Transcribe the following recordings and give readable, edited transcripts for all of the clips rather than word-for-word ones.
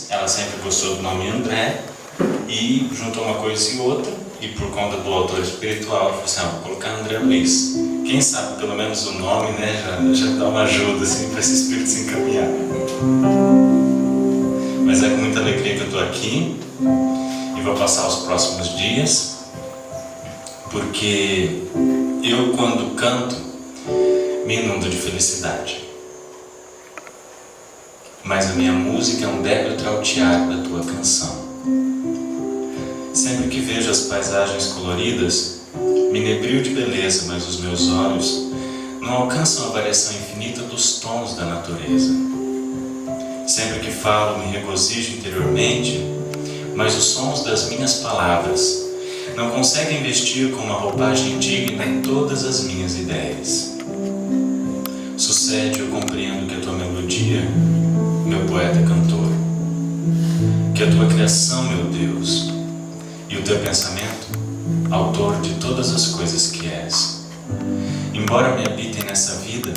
ela sempre gostou do nome André e juntou uma coisa e outra, e por conta do autor espiritual, ela falou assim, vou colocar André Luiz. Quem sabe pelo menos o nome, né, já dá uma ajuda assim, para esse espírito se encaminhar. Mas é com muita alegria que eu estou aqui e vou passar os próximos dias, porque eu, quando canto, me inundo de felicidade. Mas a minha música é um débil trautear da tua canção. Sempre que vejo as paisagens coloridas, me inebrio de beleza, mas os meus olhos não alcançam a variação infinita dos tons da natureza. Sempre que falo, me regozijo interiormente, mas os sons das minhas palavras não conseguem vestir com uma roupagem digna em todas as minhas ideias. Sucede, eu compreendo que a tua melodia, meu poeta cantor, que a tua criação, meu Deus, e o teu pensamento, autor de todas as coisas que és. Embora me habitem nessa vida,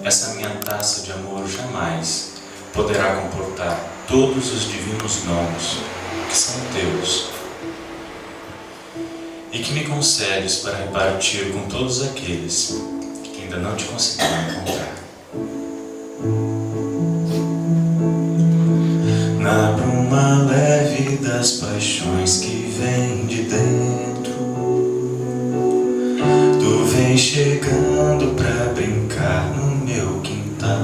essa minha taça de amor jamais poderá comportar todos os divinos dons que são teus e que me concedes para repartir com todos aqueles que ainda não te conseguiram encontrar. Na bruma leve das paixões que vem de dentro, tu vem chegando pra brincar no meu quintal.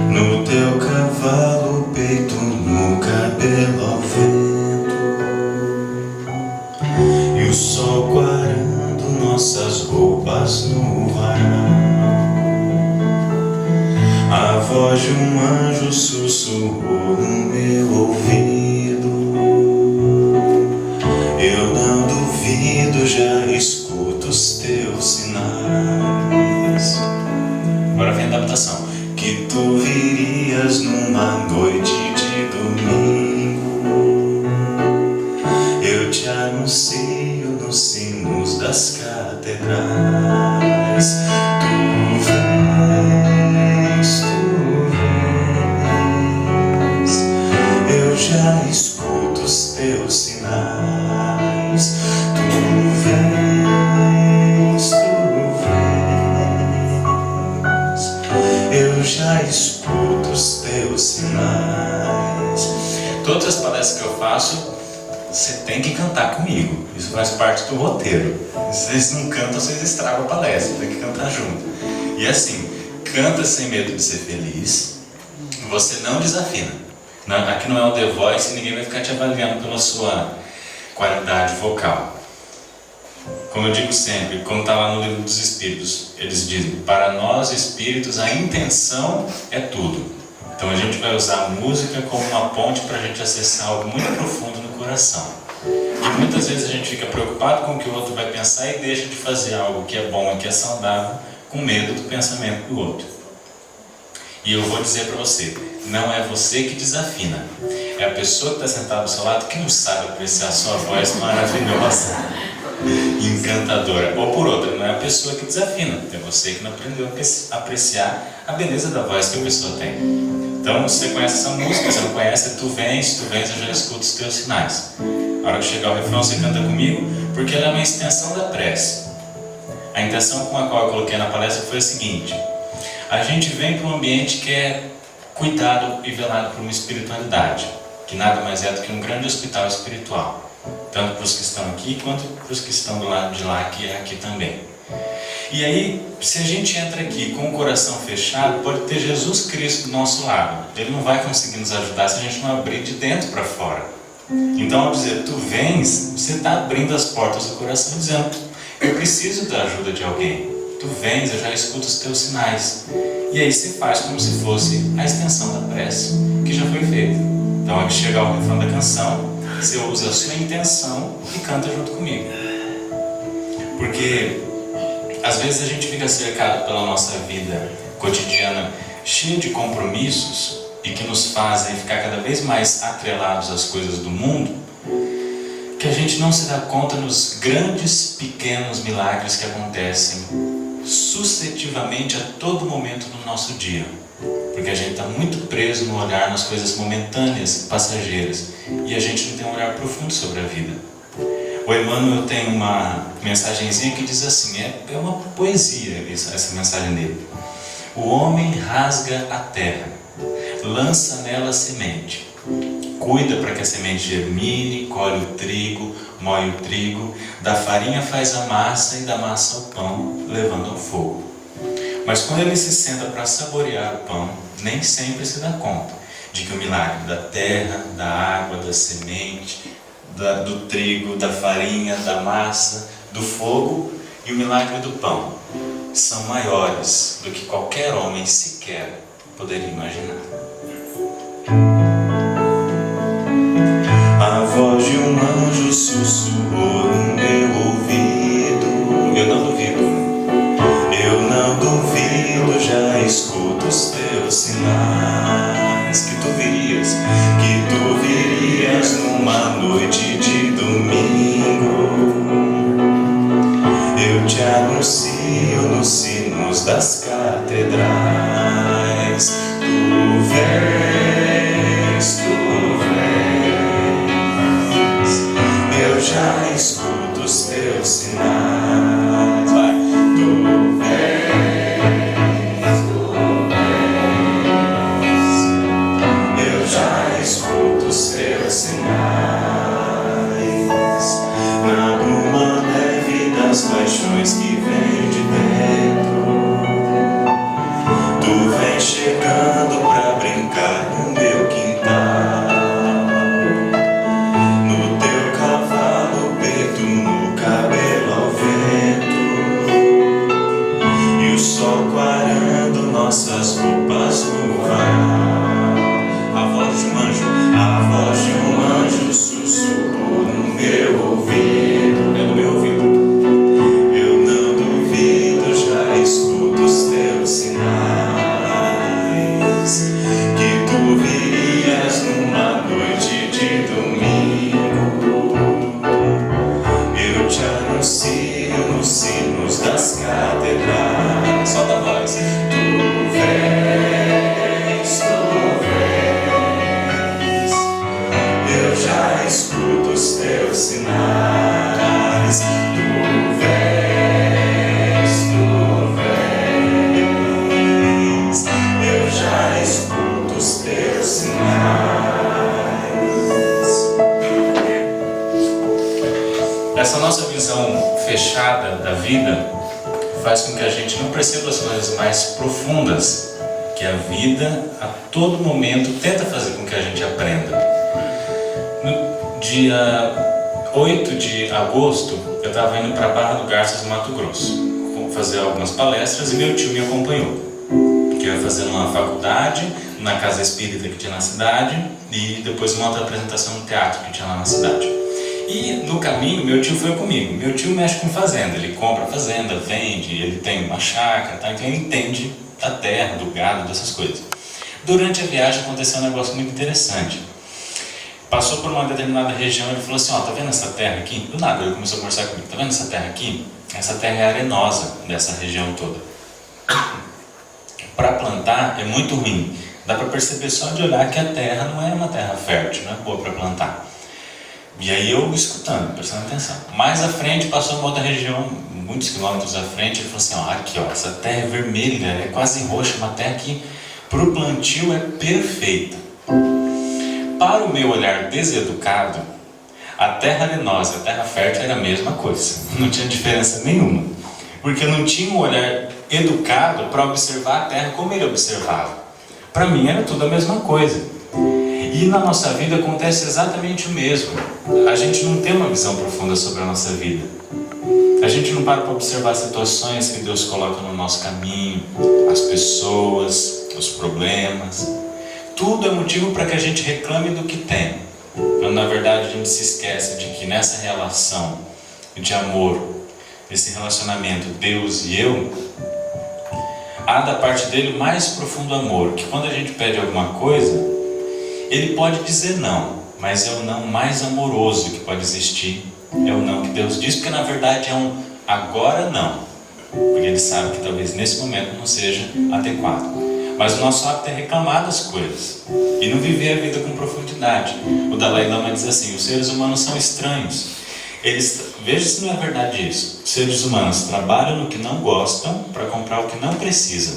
No teu cavalo, peito no cabelo ao vento, e o sol quarando nossas roupas no varal. A voz de um anjo sussurrou no meu ouvido. Eu não duvido, já escuto os teus sinais. Agora vem a adaptação. Que tu virias numa noite de domingo. Eu te anuncio nos sinos das catedrais. Tu vens, eu já escuto os teus sinais. Tu vens, eu já escuto os teus sinais. Todas as palestras que eu faço, você tem que cantar comigo. Isso faz parte do roteiro. Se vocês não cantam, vocês estragam a palestra. Tem que cantar junto. E assim, canta sem medo de ser feliz. Você não desafina. Aqui não é o The Voice e ninguém vai ficar te avaliando pela sua qualidade vocal. Como eu digo sempre, como está lá no Livro dos Espíritos, eles dizem, para nós espíritos a intenção é tudo. Então a gente vai usar a música como uma ponte para a gente acessar algo muito profundo no coração. E muitas vezes a gente fica preocupado com o que o outro vai pensar e deixa de fazer algo que é bom e que é saudável com medo do pensamento do outro. E eu vou dizer para você, não é você que desafina, é a pessoa que está sentada do seu lado que não sabe apreciar a sua voz maravilhosa, encantadora. Ou por outra, não é a pessoa que desafina, é você que não aprendeu a apreciar a beleza da voz que a pessoa tem. Então, se você conhece essa música, se não conhece, tu vens, eu já escuto os teus sinais. A hora que chegar o refrão, você canta comigo, porque ela é uma extensão da prece. A intenção com a qual eu coloquei na palestra foi a seguinte: a gente vem para um ambiente que é cuidado e velado por uma espiritualidade, que nada mais é do que um grande hospital espiritual, tanto para os que estão aqui quanto para os que estão do lado de lá, que é aqui também. E aí, se a gente entra aqui com o coração fechado, pode ter Jesus Cristo do nosso lado. Ele não vai conseguir nos ajudar se a gente não abrir de dentro para fora. Então, ao dizer tu vens, você está abrindo as portas do coração, dizendo eu preciso da ajuda de alguém. Tu vens, eu já escuto os teus sinais. E aí você faz como se fosse a extensão da prece que já foi feita. Então, ao chegar ao refrão da canção, você usa a sua intenção e canta junto comigo. Porque às vezes a gente fica cercado pela nossa vida cotidiana, cheia de compromissos e que nos fazem ficar cada vez mais atrelados às coisas do mundo, que a gente não se dá conta nos grandes, pequenos milagres que acontecem sucessivamente a todo momento do nosso dia. Porque a gente está muito preso no olhar nas coisas momentâneas, passageiras, e a gente não tem um olhar profundo sobre a vida. O Emmanuel tem uma mensagenzinha que diz assim, é uma poesia essa mensagem dele. O homem rasga a terra, lança nela a semente, cuida para que a semente germine, colhe o trigo, moe o trigo, da farinha faz a massa e da massa o pão, levando ao fogo. Mas quando ele se senta para saborear o pão, nem sempre se dá conta de que o milagre da terra, da água, da semente, do trigo, da farinha, da massa, do fogo e o milagre do pão são maiores do que qualquer homem sequer poderia imaginar. A voz de um anjo sussurrou no meu ouvido. Eu não duvido, já escuto os teus sinais. Que tu virias numa noite de domingo. Eu te anuncio nos sinos das catedrais. Tu vens, eu já escuto os teus sinais. Vai. Tu vens, eu já escuto os teus sinais. Na bruma leve das paixões que vem de dentro, tu vem chegando pra brincar no meu quintal. No teu cavalo preto, no cabelo ao vento, e o sol quarando nossas roupas no varal. A voz de um anjo sussurrou no meu ouvido. É no meu ouvido. Eu não duvido, já escuto os teus sinais. Que tu virias numa noite de domingo. Eu te anuncio nos sinos das catedrais. Solta a voz. Tu vens, eu já escuto os teus sinais. Tu vens, eu já escuto os teus sinais. Essa nossa visão fechada da vida faz com que a gente não perceba as coisas mais profundas que a vida, a todo momento, tenta fazer com que a gente aprenda. No dia 8 de agosto, eu estava indo para Barra do Garças, no Mato Grosso, fazer algumas palestras, e meu tio me acompanhou, que eu ia fazer uma faculdade, na casa espírita que tinha na cidade, e depois uma outra apresentação no teatro que tinha lá na cidade. E no caminho, meu tio foi comigo. Meu tio mexe com fazenda, ele compra fazenda, vende, ele tem uma chácara, tá? Então ele entende da terra, do gado, dessas coisas. Durante a viagem aconteceu um negócio muito interessante. Passou por uma determinada região e ele falou assim, ó, tá vendo essa terra aqui? Do nada ele começou a conversar comigo, tá vendo essa terra aqui? Essa terra é arenosa dessa região toda. Para plantar é muito ruim. Dá para perceber só de olhar que a terra não é uma terra fértil, não é boa para plantar. E aí eu escutando, prestando atenção. Mais à frente passou uma outra região, muitos quilômetros à frente, ele falou assim, ó, aqui ó, essa terra é vermelha, é quase roxa, uma terra que para o plantio é perfeita. Para o meu olhar deseducado, a terra arenosa e a terra fértil era a mesma coisa, não tinha diferença nenhuma, porque eu não tinha um olhar educado para observar a terra como ele observava. Para mim era tudo a mesma coisa. E na nossa vida acontece exatamente o mesmo. A gente não tem uma visão profunda sobre a nossa vida. A gente não para observar as situações que Deus coloca no nosso caminho, as pessoas, os problemas. Tudo é motivo para que a gente reclame do que tem. Quando na verdade a gente se esquece de que nessa relação de amor, esse relacionamento Deus e eu, há da parte dele o mais profundo amor, que quando a gente pede alguma coisa, ele pode dizer não, mas é o não mais amoroso que pode existir, é o não que Deus diz, porque na verdade é um agora não, porque ele sabe que talvez nesse momento não seja adequado. Mas o nosso hábito é reclamar das coisas e não viver a vida com profundidade. O Dalai Lama diz assim: os seres humanos são estranhos. Veja se não é verdade isso. Os seres humanos trabalham no que não gostam para comprar o que não precisam.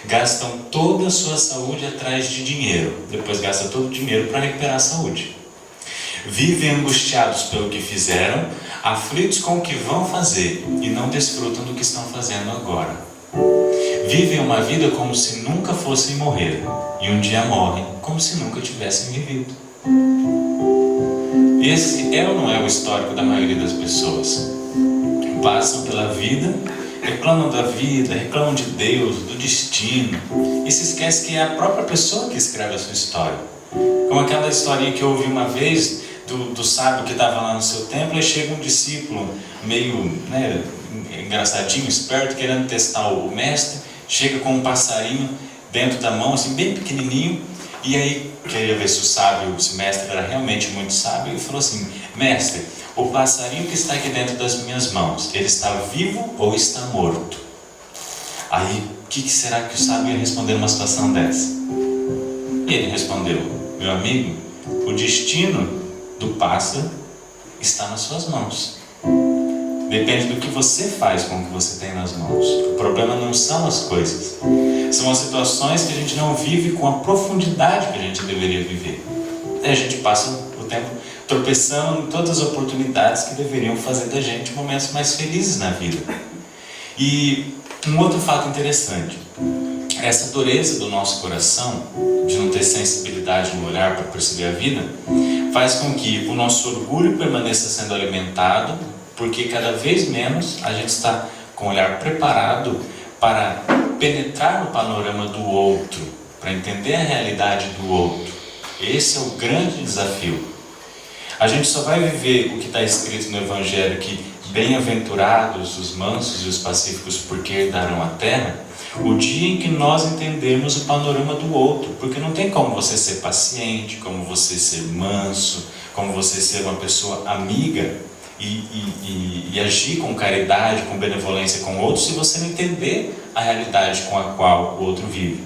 Gastam toda a sua saúde atrás de dinheiro, depois gastam todo o dinheiro para recuperar a saúde. Vivem angustiados pelo que fizeram, aflitos com o que vão fazer e não desfrutam do que estão fazendo agora. Vivem uma vida como se nunca fossem morrer e um dia morrem como se nunca tivessem vivido. Esse é ou não é o histórico da maioria das pessoas? Passam pela vida, reclamam da vida, reclamam de Deus, do destino e se esquece que é a própria pessoa que escreve a sua história. Como aquela historinha que eu ouvi uma vez do sábio que estava lá no seu templo, e chega um discípulo meio engraçadinho, esperto, querendo testar o mestre, chega com um passarinho dentro da mão, assim, bem pequenininho, e aí queria ver se o mestre era realmente muito sábio, e falou assim: mestre, o passarinho que está aqui dentro das minhas mãos, ele está vivo ou está morto? Aí, o que será que o sábio ia responder numa situação dessa? E ele respondeu: meu amigo, o destino do pássaro está nas suas mãos. Depende do que você faz com o que você tem nas mãos. O problema não são as coisas, são as situações que a gente não vive com a profundidade que a gente deveria viver. E a gente passa o tempo tropeçando em todas as oportunidades que deveriam fazer da gente momentos mais felizes na vida. E um outro fato interessante: essa dureza do nosso coração, de não ter sensibilidade no olhar para perceber a vida, faz com que o nosso orgulho permaneça sendo alimentado, porque cada vez menos a gente está com o olhar preparado para penetrar no panorama do outro, para entender a realidade do outro. Esse é o grande desafio. A gente só vai viver o que está escrito no Evangelho, que bem-aventurados os mansos e os pacíficos, porque herdarão a terra, o dia em que nós entendemos o panorama do outro. Porque não tem como você ser paciente, como você ser manso, como você ser uma pessoa amiga e agir com caridade, com benevolência com o outro, se você não entender a realidade com a qual o outro vive.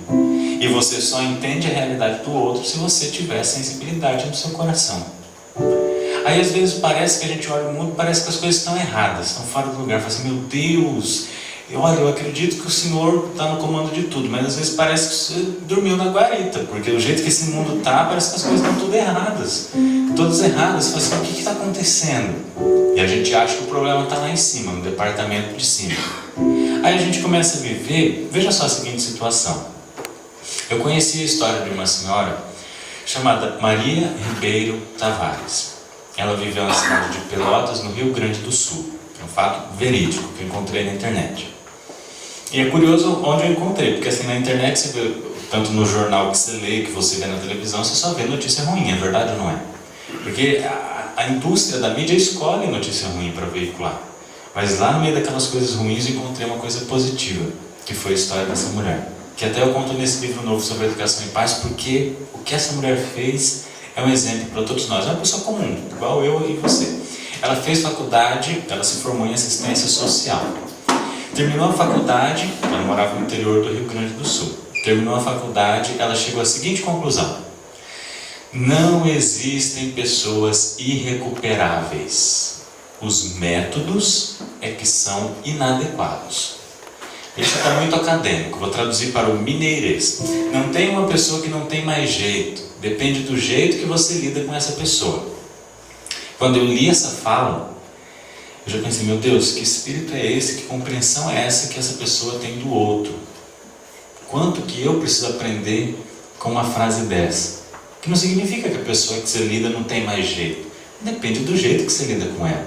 E você só entende a realidade do outro se você tiver sensibilidade no seu coração. Aí às vezes parece que a gente olha o mundo, parece que as coisas estão erradas, estão fora do lugar. Fala assim: meu Deus, olha, eu acredito que o Senhor está no comando de tudo, mas às vezes parece que você dormiu na guarita, porque do jeito que esse mundo está, parece que as coisas estão tudo erradas, todas erradas. Você fala assim: o que está acontecendo? E a gente acha que o problema está lá em cima, no departamento de cima. Aí a gente começa a viver, veja só a seguinte situação. Eu conheci a história de uma senhora chamada Maria Ribeiro Tavares. Ela viveu na cidade de Pelotas, no Rio Grande do Sul. É um fato verídico que eu encontrei na internet. E é curioso onde eu encontrei, porque assim, na internet você vê, tanto no jornal que você lê, que você vê na televisão, você só vê notícia ruim, é verdade ou não é? Porque a indústria da mídia escolhe notícia ruim para veicular. Mas lá no meio daquelas coisas ruins eu encontrei uma coisa positiva, que foi a história dessa mulher. Que até eu conto nesse livro novo sobre educação e paz, porque o que essa mulher fez é um exemplo para todos nós. É uma pessoa comum, igual eu e você. Ela fez faculdade, ela se formou em assistência social. Terminou a faculdade, ela morava no interior do Rio Grande do Sul. Terminou a faculdade, ela chegou à seguinte conclusão: não existem pessoas irrecuperáveis. Os métodos é que são inadequados. Isso está muito acadêmico, vou traduzir para o mineirês. Não tem uma pessoa que não tem mais jeito, depende do jeito que você lida com essa pessoa. Quando eu li essa fala, eu já pensei: meu Deus, que espírito é esse, que compreensão é essa que essa pessoa tem do outro? Quanto que eu preciso aprender com uma frase dessa? Que não significa que a pessoa que você lida não tem mais jeito, depende do jeito que você lida com ela.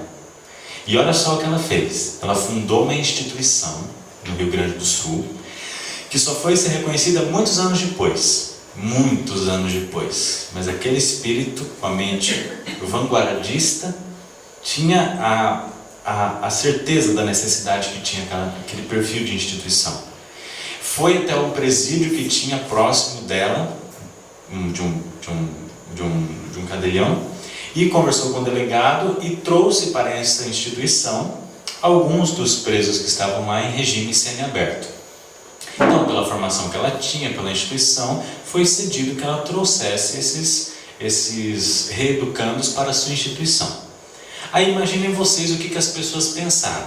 E olha só o que ela fez. Ela fundou uma instituição no Rio Grande do Sul, que só foi ser reconhecida muitos anos depois. Muitos anos depois. Mas aquele espírito, com a mente vanguardista, tinha a certeza da necessidade que tinha aquele perfil de instituição. Foi até um presídio que tinha próximo dela, de um cadelhão, e conversou com o delegado e trouxe para essa instituição alguns dos presos que estavam lá em regime semiaberto. Então, pela formação que ela tinha, pela instituição, foi cedido que ela trouxesse esses reeducandos para a sua instituição. Aí imaginem vocês o que as pessoas pensaram.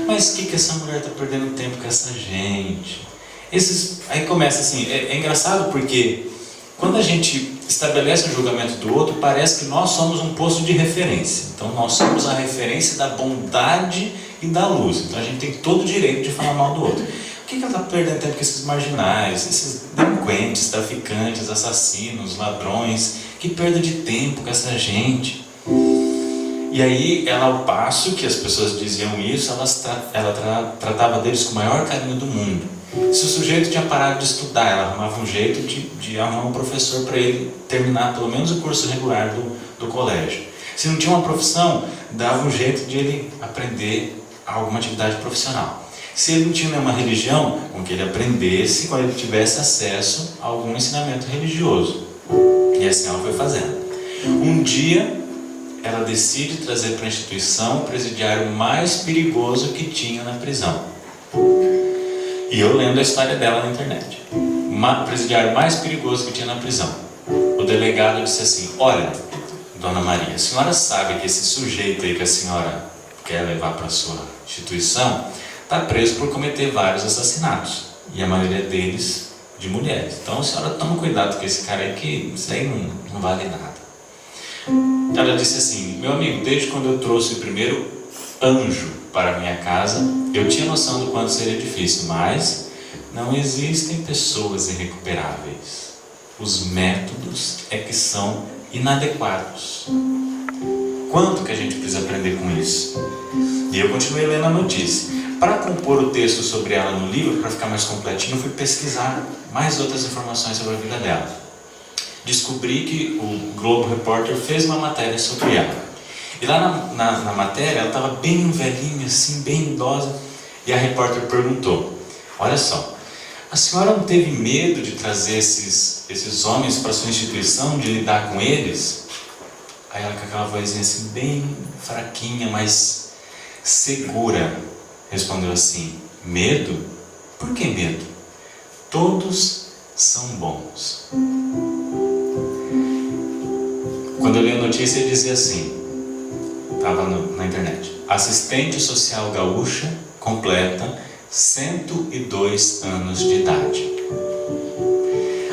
Mas o que essa mulher está perdendo tempo com essa gente? Aí começa assim, é engraçado porque quando a gente estabelece o julgamento do outro, parece que nós somos um posto de referência. Então nós somos a referência da bondade e da luz. Então a gente tem todo o direito de falar mal do outro. Por que ela está perdendo tempo com esses marginais, esses delinquentes, traficantes, assassinos, ladrões? Que perda de tempo com essa gente. E aí, ela, ao passo que as pessoas diziam isso, ela tratava deles com o maior carinho do mundo. Se o sujeito tinha parado de estudar, ela arrumava um jeito de arrumar um professor para ele terminar pelo menos o curso regular do colégio. Se não tinha uma profissão, dava um jeito de ele aprender alguma atividade profissional. Se ele não tinha nenhuma religião, com que ele aprendesse quando ele tivesse acesso a algum ensinamento religioso. E assim ela foi fazendo. Um dia, ela decide trazer para a instituição o presidiário mais perigoso que tinha na prisão. E eu lendo a história dela na internet. O presidiário mais perigoso que tinha na prisão. O delegado disse assim: olha, Dona Maria, a senhora sabe que esse sujeito aí que a senhora quer levar para a sua instituição está preso por cometer vários assassinatos. E a maioria deles de mulheres. Então a senhora toma cuidado com esse cara aí, que isso aí não vale nada. Ela disse assim: meu amigo, desde quando eu trouxe o primeiro anjo para a minha casa, eu tinha noção do quanto seria difícil, mas não existem pessoas irrecuperáveis. Os métodos é que são inadequados. Quanto que a gente precisa aprender com isso? E eu continuei lendo a notícia. Para compor o texto sobre ela no livro, para ficar mais completinho, eu fui pesquisar mais outras informações sobre a vida dela. Descobri que o Globo Repórter fez uma matéria sobre ela. E lá na matéria, ela estava bem velhinha, assim, bem idosa, e a repórter perguntou: olha só, a senhora não teve medo de trazer esses homens para a sua instituição, de lidar com eles? Aí ela, com aquela vozinha assim, bem fraquinha, mas segura, respondeu assim: medo? Por que medo? Todos são bons. Quando eu li a notícia, dizia assim, estava na internet: assistente social gaúcha completa 102 anos de idade.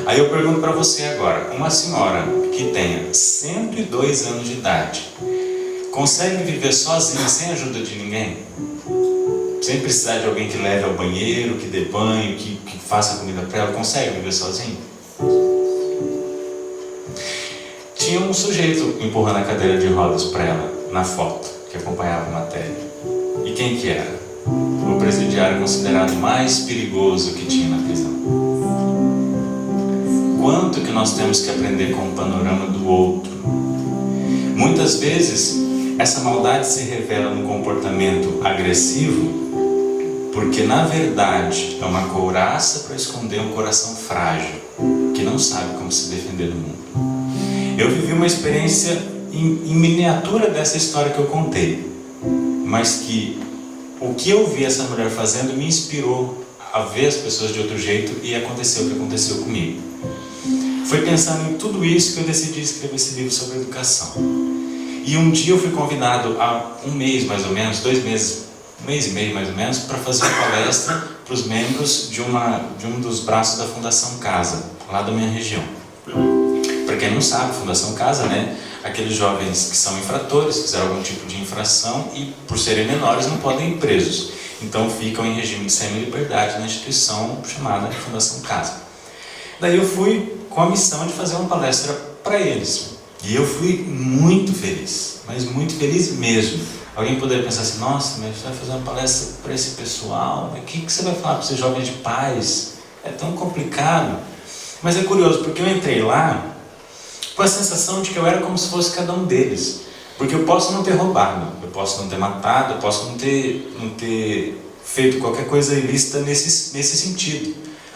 Aí eu pergunto para você agora, uma senhora que tenha 102 anos de idade, consegue viver sozinha, sem ajuda de ninguém? Sem precisar de alguém que leve ao banheiro, que dê banho, que faça comida para ela? Consegue viver sozinho? Tinha um sujeito empurrando a cadeira de rodas para ela, na foto, que acompanhava a matéria. E quem que era? O presidiário considerado mais perigoso que tinha na prisão. Quanto que nós temos que aprender com o panorama do outro? Muitas vezes, essa maldade se revela no comportamento agressivo, porque na verdade é uma couraça para esconder um coração frágil, que não sabe como se defender do mundo. Eu vivi uma experiência em miniatura dessa história que eu contei, mas que o que eu vi essa mulher fazendo me inspirou a ver as pessoas de outro jeito, e aconteceu o que aconteceu comigo. Foi pensando em tudo isso que eu decidi escrever esse livro sobre educação. E um dia eu fui convidado há um mês mais ou menos, 2 meses, 1 mês e meio mais ou menos, para fazer uma palestra para os membros de um dos braços da Fundação Casa, lá da minha região. Para quem não sabe, Fundação Casa, né? Aqueles jovens que são infratores, fizeram algum tipo de infração e, por serem menores, não podem ir presos. Então ficam em regime de semi-liberdade na instituição chamada Fundação Casa. Daí eu fui com a missão de fazer uma palestra para eles. E eu fui muito feliz, mas muito feliz mesmo. Alguém poderia pensar assim: nossa, mas você vai fazer uma palestra para esse pessoal? O que você vai falar para esses jovens de paz? É tão complicado. Mas é curioso, porque eu entrei lá com a sensação de que eu era como se fosse cada um deles. Porque eu posso não ter roubado, eu posso não ter matado, eu posso não ter feito qualquer coisa ilícita nesse sentido.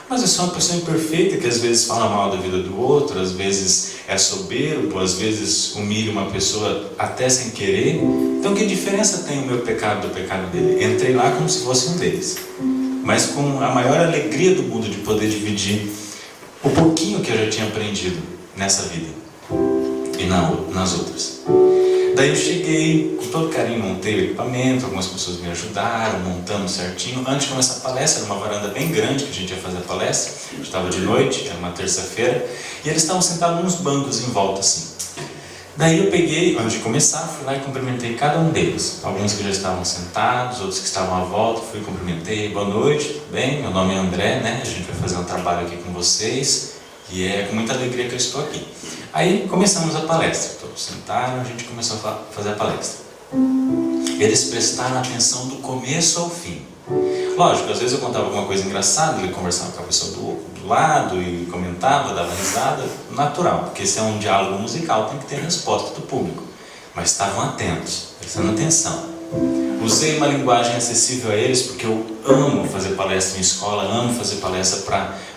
Mas eu sou uma pessoa imperfeita que às vezes fala mal da vida do outro, às vezes é soberbo, às vezes humilha uma pessoa até sem querer. Então que diferença tem o meu pecado do pecado dele? Entrei lá como se fosse um deles. mas com a maior alegria do mundo de poder dividir o pouquinho que eu já tinha aprendido nessa vida e nas outras. Daí eu cheguei, com todo carinho, montei o equipamento, algumas pessoas me ajudaram, montamos certinho. Antes de começar a palestra, era uma varanda bem grande que a gente ia fazer a palestra. Estava de noite, era uma terça-feira, e eles estavam sentados nos bancos em volta assim. Daí eu peguei, antes de começar, fui lá e cumprimentei cada um deles. Alguns que já estavam sentados, outros que estavam à volta, fui e cumprimentei. Boa noite, tudo bem? Meu nome é André, né? A gente vai fazer um trabalho aqui com vocês e é com muita alegria que eu estou aqui. Aí começamos a palestra, todos sentaram, a gente começou a fazer a palestra. Eles prestaram atenção do começo ao fim. Lógico, às vezes eu contava alguma coisa engraçada, ele conversava com a pessoa do lado e comentava, dava risada, natural, porque esse é um diálogo musical, tem que ter resposta do público. Mas estavam atentos, prestando atenção. Usei uma linguagem acessível a eles, porque eu amo fazer palestra em escola, amo fazer palestra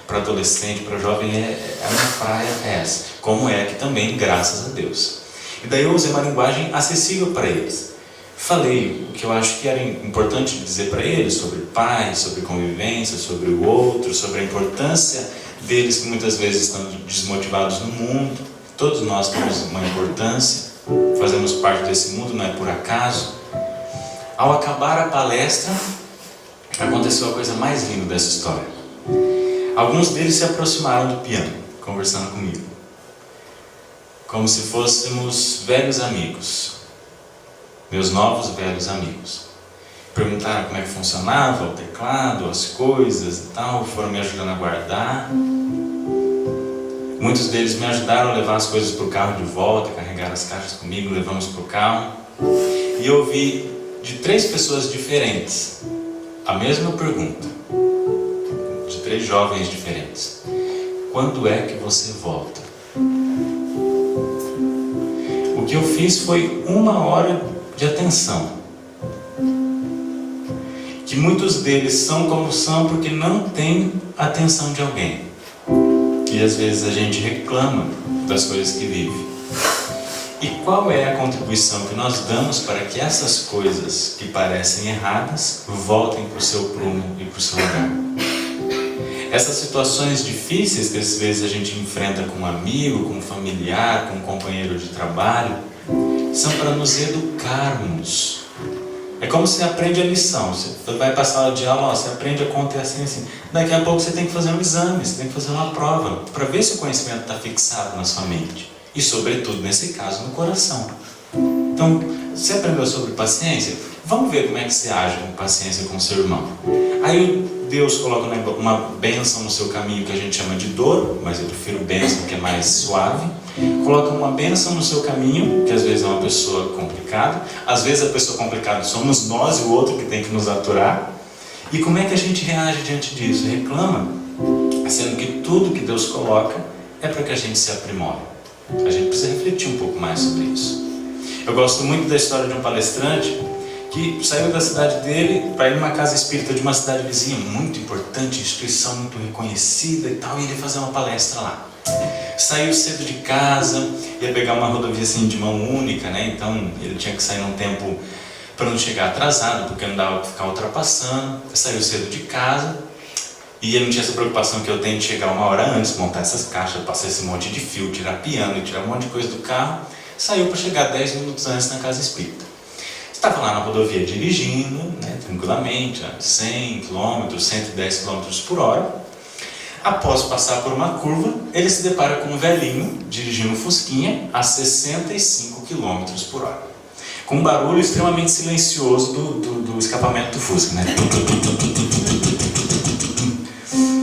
para adolescente, para jovem, a minha praia é essa. Como é que também, graças a Deus. E daí eu usei uma linguagem acessível para eles. Falei o que eu acho que era importante dizer para eles sobre paz, sobre convivência, sobre o outro, sobre a importância deles que muitas vezes estão desmotivados no mundo. Todos nós temos uma importância, fazemos parte desse mundo, não é por acaso. Ao acabar a palestra, aconteceu a coisa mais linda dessa história. Alguns deles se aproximaram do piano, conversando comigo, como se fôssemos velhos amigos. Meus novos velhos amigos. Perguntaram como é que funcionava o teclado, as coisas e tal, foram me ajudando a guardar. Muitos deles me ajudaram a levar as coisas para o carro de volta, carregaram as caixas comigo, levamos para o carro. E eu ouvi de 3 pessoas diferentes a mesma pergunta, de 3 jovens diferentes: quando é que você volta? O que eu fiz foi 1 hora de atenção, que muitos deles são como são porque não têm atenção de alguém, e às vezes a gente reclama das coisas que vive. E qual é a contribuição que nós damos para que essas coisas que parecem erradas voltem para o seu prumo e para o seu lugar? Essas situações difíceis que às vezes a gente enfrenta com um amigo, com um familiar, com um companheiro de trabalho, são para nos educarmos. É como você aprende a lição. Você vai passar a de aula, você aprende a conta assim. Daqui a pouco você tem que fazer um exame, você tem que fazer uma prova, para ver se o conhecimento está fixado na sua mente. E sobretudo, nesse caso, no coração. Então, você aprendeu sobre paciência? Vamos ver como é que você age com paciência com o seu irmão. Aí Deus coloca uma bênção no seu caminho que a gente chama de dor, mas eu prefiro bênção que é mais suave. Coloca uma bênção no seu caminho, que às vezes é uma pessoa complicada, às vezes a pessoa complicada somos nós e o outro que tem que nos aturar. E como é que a gente reage diante disso? Reclama, sendo que tudo que Deus coloca é para que a gente se aprimore. A gente precisa refletir um pouco mais sobre isso. Eu gosto muito da história de um palestrante que saiu da cidade dele para ir numa casa espírita de uma cidade vizinha, muito importante, instituição muito reconhecida e tal, e ele ia fazer uma palestra lá. Saiu cedo de casa, ia pegar uma rodovia assim de mão única, né? Então ele tinha que sair num tempo para não chegar atrasado, porque não dava para ficar ultrapassando. Saiu cedo de casa e ele não tinha essa preocupação que eu tenho de chegar 1 hora antes, montar essas caixas, passar esse monte de fio, tirar piano, tirar um monte de coisa do carro. Saiu para chegar 10 minutos antes na casa espírita. Estava lá na rodovia dirigindo, né, tranquilamente, a 100 km, 110 km por hora. Após passar por uma curva, ele se depara com um velhinho dirigindo um Fusquinha a 65 km por hora. Com um barulho extremamente silencioso do escapamento do Fusca, né?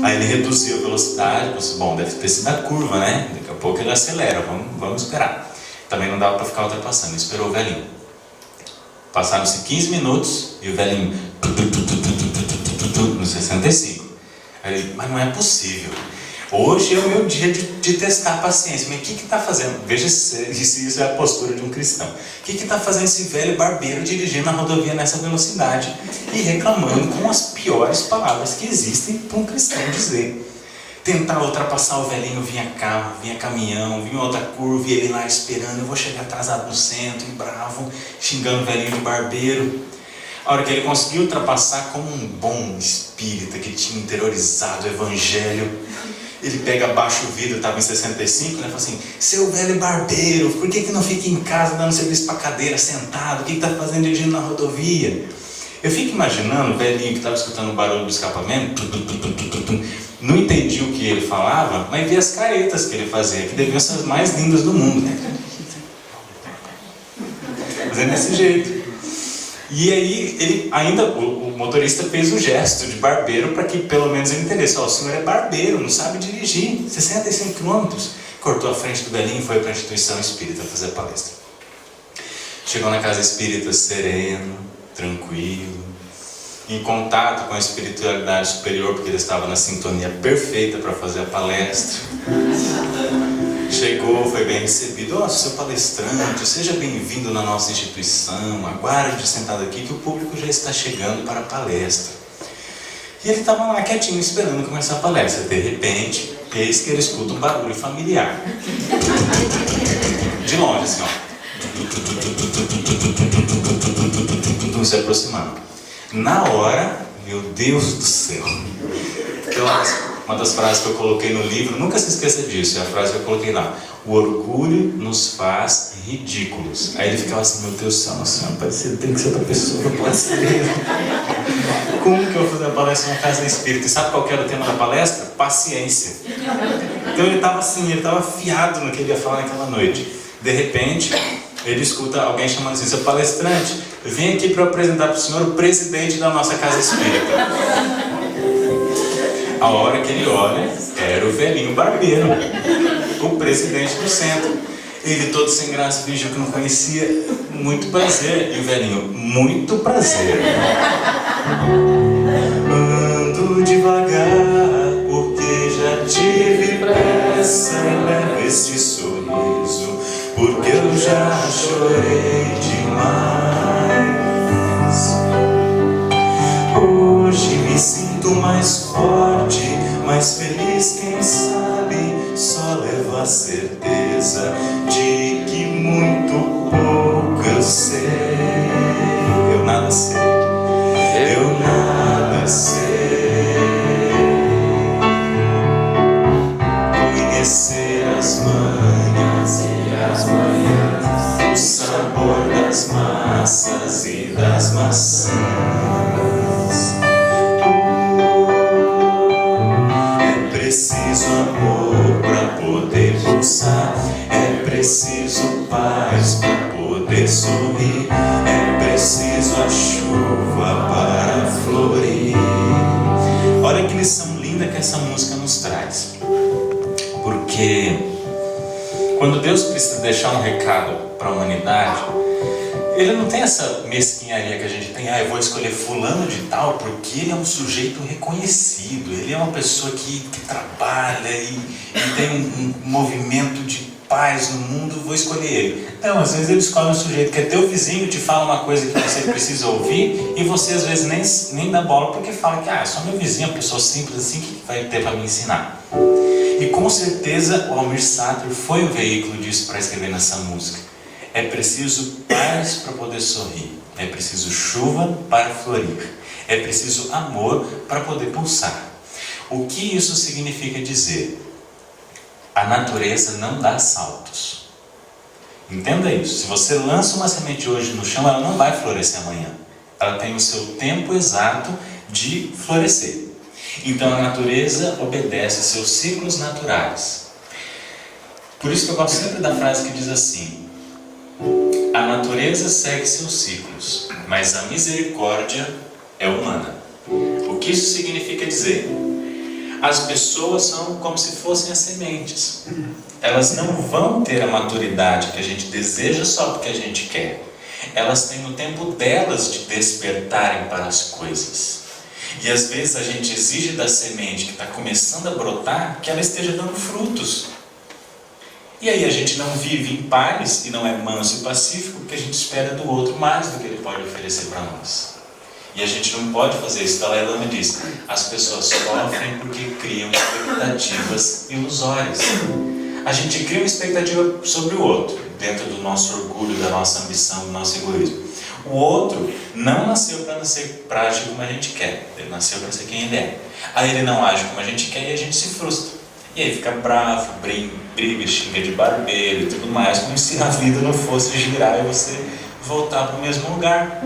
Aí ele reduziu a velocidade, pensou, bom, deve ter sido a curva, né? Daqui a pouco ele acelera, vamos esperar. Também não dava para ficar ultrapassando, ele esperou o velhinho. Passaram-se 15 minutos e o velhinho no 65. Aí ele, mas não é possível. Hoje é o meu dia de testar a paciência. Mas o que está fazendo? Veja se isso é a postura de um cristão. O que está fazendo esse velho barbeiro dirigindo a rodovia nessa velocidade e reclamando com as piores palavras que existem para um cristão dizer? Tentar ultrapassar o velhinho, vinha carro, vinha caminhão, vinha outra curva e ele lá esperando, eu vou chegar atrasado no centro, e bravo, xingando o velhinho de barbeiro. A hora que ele conseguiu ultrapassar como um bom espírita que tinha interiorizado o evangelho, ele pega, abaixa o vidro, estava em 65, né? Fala assim: seu velho barbeiro, por que não fica em casa dando serviço para cadeira, sentado? O que está fazendo dirigindo na rodovia? Eu fico imaginando o velhinho que estava escutando o barulho do escapamento, não entendia o que ele falava, mas via as caretas que ele fazia, que deviam ser as mais lindas do mundo, né? Fazendo desse jeito. E aí, o motorista fez o gesto de barbeiro para que pelo menos ele entendesse: o senhor é barbeiro, não sabe dirigir, 65 km. Cortou a frente do velhinho e foi para a instituição espírita fazer palestra. Chegou na casa espírita sereno, tranquilo, em contato com a espiritualidade superior, porque ele estava na sintonia perfeita para fazer a palestra. Chegou, foi bem recebido: seu palestrante, seja bem-vindo na nossa instituição, aguarde sentado aqui que o público já está chegando para a palestra. E ele estava lá quietinho esperando começar a palestra. De repente, eis que ele escuta um barulho familiar. De longe, assim, ó. Se aproximando. Na hora, meu Deus do céu, uma das frases que eu coloquei no livro, nunca se esqueça disso, é a frase que eu coloquei lá: o orgulho nos faz ridículos. Aí ele ficava assim: meu Deus do céu, nossa, tem que ser outra pessoa, não pode ser ele. Como que eu vou fazer a palestra na casa da espírita? E sabe qual que era o tema da palestra? Paciência. Então ele estava assim, ele estava afiado no que ele ia falar naquela noite. De repente, ele escuta alguém chamando assim: seu palestrante, vem aqui para eu apresentar para o senhor o presidente da nossa casa espírita. A hora que ele olha, era o velhinho barbeiro, o presidente do centro. Ele todo sem graça, fingiu que não conhecia. Muito prazer. E o velhinho: muito prazer. Ando devagar, porque já tive pressa. Leva esse sorriso, porque eu já chorei demais. Hoje me sinto mais forte, mais feliz, quem sabe. Só levo a certeza de que muito pouco eu sei. Eu nada sei, eu nada sei. Conhecer as manhas e as manhãs, o sabor das massas e das maçãs. É preciso amor para poder pulsar, é preciso paz para poder sorrir, é preciso a chuva para florir. Olha que lição linda que essa música nos traz. Porque quando Deus precisa deixar um recado para a humanidade, Ele não tem essa mesquinharia que a gente tem: eu vou escolher fulano de tal porque ele é um sujeito reconhecido, ele é uma pessoa que trabalha e tem um movimento de paz no mundo, vou escolher ele. Não, às vezes ele escolhe um sujeito que é teu vizinho, te fala uma coisa que você precisa ouvir, e você às vezes nem dá bola porque fala que é só meu vizinho, uma pessoa simples assim, que vai ter para me ensinar. E com certeza o Almir Sater foi o veículo disso para escrever nessa música. É preciso paz para poder sorrir, é preciso chuva para florir, é preciso amor para poder pulsar. O que isso significa dizer? A natureza não dá saltos. Entenda isso. Se você lança uma semente hoje no chão, ela não vai florescer amanhã. Ela tem o seu tempo exato de florescer. Então a natureza obedece seus ciclos naturais. Por isso que eu gosto sempre da frase que diz assim: a natureza segue seus ciclos, mas a misericórdia é humana. O que isso significa dizer? As pessoas são como se fossem as sementes. Elas não vão ter a maturidade que a gente deseja só porque a gente quer. Elas têm o tempo delas de despertarem para as coisas. E às vezes a gente exige da semente que está começando a brotar que ela esteja dando frutos. E aí a gente não vive em paz e não é manso e pacífico porque a gente espera do outro mais do que ele pode oferecer para nós. E a gente não pode fazer isso. Dalai Lama diz: as pessoas sofrem porque criam expectativas ilusórias. A gente cria uma expectativa sobre o outro, dentro do nosso orgulho, da nossa ambição, do nosso egoísmo. O outro não nasceu para agir como a gente quer, ele nasceu para ser quem ele é. Aí ele não age como a gente quer e a gente se frustra. E aí fica bravo, briga, xinga de barbeiro e tudo mais, como se a vida não fosse girar e você voltar para o mesmo lugar.